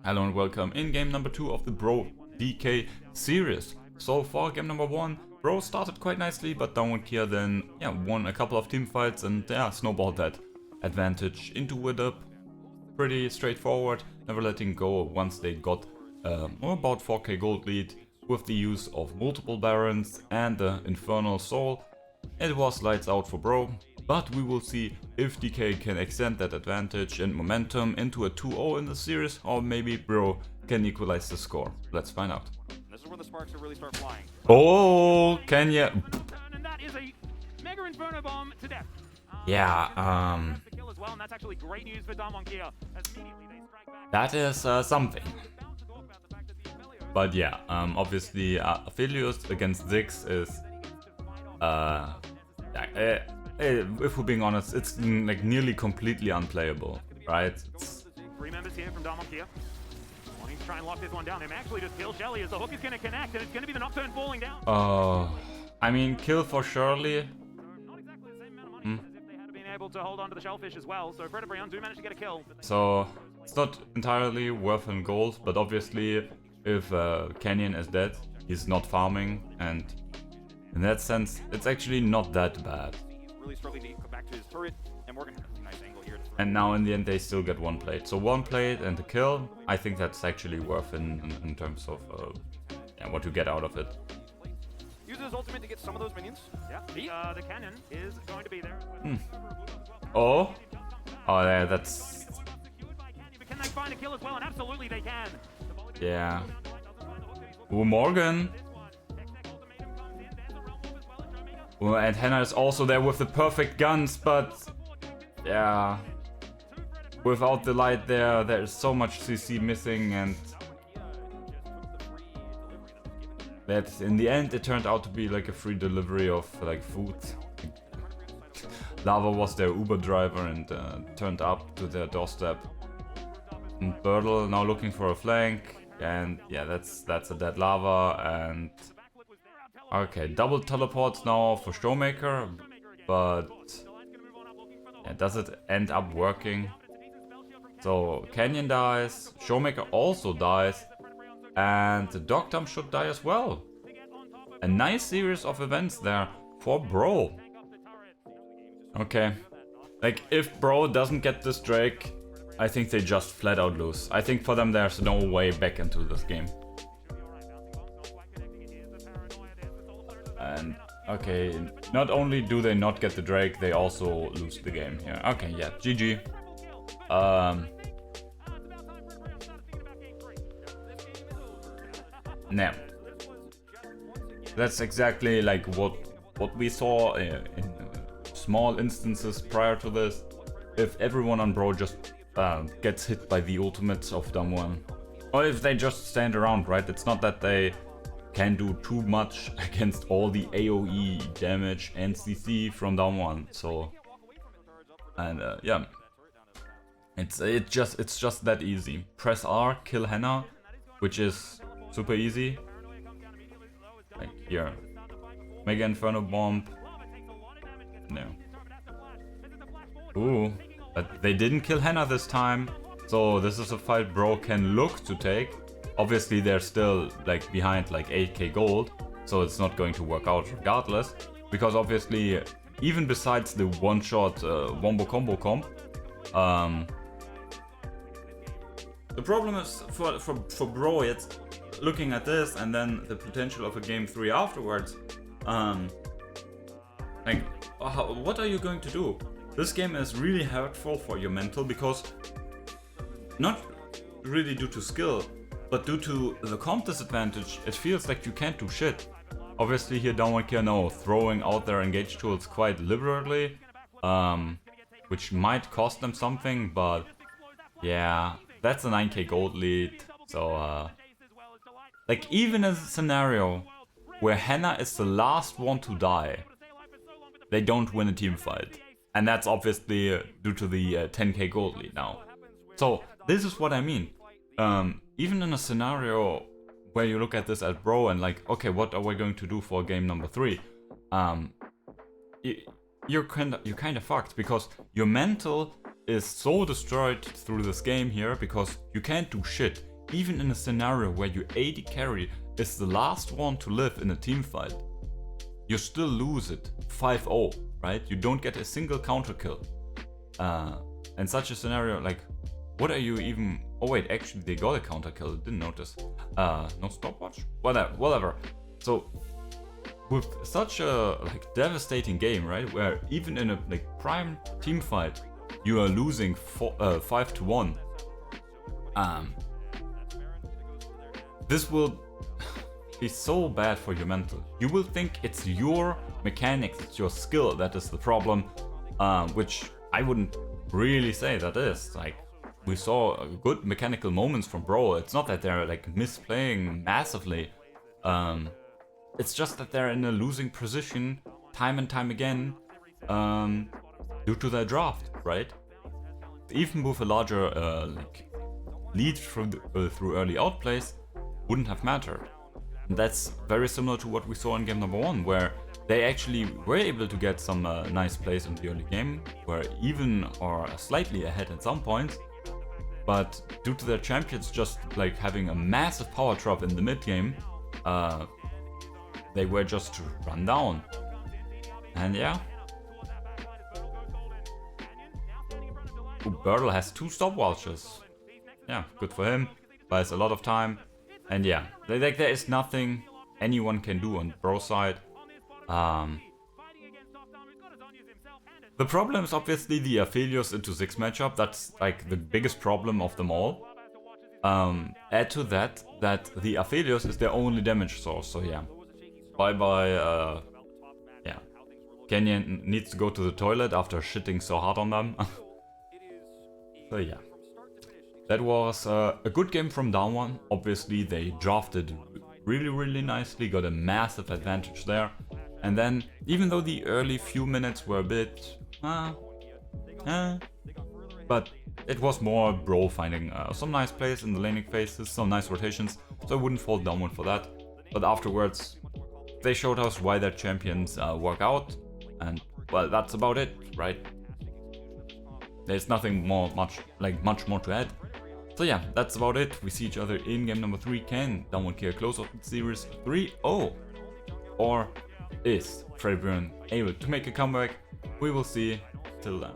Hello and welcome in game number 2 of the Bro DK series. So far, game number 1, Bro started quite nicely, but Deokdam then won a couple of team fights and snowballed that advantage into it up. Pretty straightforward, never letting go once they got about 4k gold lead with the use of multiple barons and the Infernal Soul. It was lights out for Bro, but we will see if DK can extend that advantage and momentum into a 2-0 in the series, or maybe Bro can equalize the score. Let's find out. This is where the sparks really start flying. Oh, Canyon. And that is a mega inferno bomb to death. That's actually great news for Deokdam. That is something. But yeah, obviously Aphelios against Ziggs is if we're being honest, it's like nearly completely unplayable, right? Three members here from Deokdam. Wanting to try and lock this one down. They may actually just kill Shelly as the hook is going to connect, and it's going to be the Nocturn falling down. I mean, kill for Shirley. Not exactly the same amount of money as if they had been able to hold on to the shellfish as well. So Freddit Brion do manage to get a kill. So it's not entirely worth in gold, but obviously if Canyon is dead, he's not farming, and in that sense, it's actually not that bad. Really struggling to get back to his turret, and we're gonna have a nice angle here. And now in the end they still get one plate. So one plate and a kill, I think that's actually worth in terms of what you get out of it. Uses his ultimate to get some of those minions. Yeah, the cannon is going to be there. Oh yeah, that's... But can they find a kill as well? And absolutely they can. Yeah. Ooh, Morgan. Ooh, and Hannah is also there with the perfect guns, but yeah, without the light there's so much CC missing, and that in the end it turned out to be like a free delivery of like food. Lava was their Uber driver and turned up to their doorstep. And Birdle now looking for a flank, and yeah, that's a dead Lava. And okay, double teleports now for Showmaker, but yeah, does it end up working? So Canyon dies, Showmaker also dies, and Deokdam should die as well. A nice series of events there for Bro. Okay, like if Bro doesn't get this Drake, I think they just flat out lose. I think for them there's no way back into this game. And okay, not only do they not get the Drake, they also lose the game here. Okay, yeah, GG. Now, that's exactly like what we saw in small instances prior to this. If everyone on Bro just gets hit by the ultimates of Deokdam, or if they just stand around, right? It's not that they can do too much against all the AoE damage and CC from Deokdam. So, and yeah, it's just that easy. Press R, kill Hannah, which is super easy. Like here, Mega Inferno Bomb. No. Ooh, but they didn't kill Hannah this time. So this is a fight Bro can look to take. Obviously they're still like behind like 8k gold, so it's not going to work out regardless, because obviously even besides the one-shot wombo combo comp, the problem is for Bro, it's looking at this and then the potential of a game 3 afterwards. Like, what are you going to do? This game is really hurtful for your mental, because not really due to skill, but due to the comp disadvantage, it feels like you can't do shit. Obviously here Deokdam now throwing out their engage tools quite liberally, which might cost them something, but yeah, that's a 9k gold lead. So like even in a scenario where Hannah is the last one to die, they don't win a team fight. And that's obviously due to the 10k gold lead now. So this is what I mean. Even in a scenario where you look at this at Bro and like, okay, what are we going to do for game number 3? You're kind of fucked, because your mental is so destroyed through this game here, because you can't do shit. even in a scenario where your AD carry is the last one to live in a team fight, you still lose it 5-0, right? You don't get a single counter kill. In such a scenario, like, what are you even... Oh wait, actually they got a counter kill, didn't notice. No stopwatch? Whatever. So, with such a like devastating game, right, where even in a like prime team fight, you are losing 5-1. This will be so bad for your mental. You will think it's your mechanics, it's your skill that is the problem, which I wouldn't really say that is. Like, we saw good mechanical moments from Bro. It's not that they're like misplaying massively. It's just that they're in a losing position time and time again due to their draft, right? Even with a larger like lead through early outplays, wouldn't have mattered. And that's very similar to what we saw in game number 1, where they actually were able to get some nice plays in the early game, were even or slightly ahead at some points, but due to their champions just like having a massive power drop in the mid game, they were just run down. And yeah. Birdle has 2 stopwatches. Yeah, good for him. Buys a lot of time. And yeah, like there is nothing anyone can do on Bro side. The problem is obviously the Aphelios into Ziggs matchup. That's like the biggest problem of them all. Add to that the Aphelios is their only damage source. So yeah, bye bye. Yeah, Canyon needs to go to the toilet after shitting so hard on them. So yeah. That was a good game from down one. Obviously they drafted really nicely, got a massive advantage there. And then, even though the early few minutes were a bit... but it was more Bro finding some nice plays in the laning phases, some nice rotations, so I wouldn't fall down one for that. But afterwards, they showed us why their champions work out, and well, that's about it, right? There's nothing much more to add. So yeah, that's about it. We see each other in game number 3. Can Downward Care close out the series 3-0? Or is Freddit Brion able to make a comeback? We will see. Till then.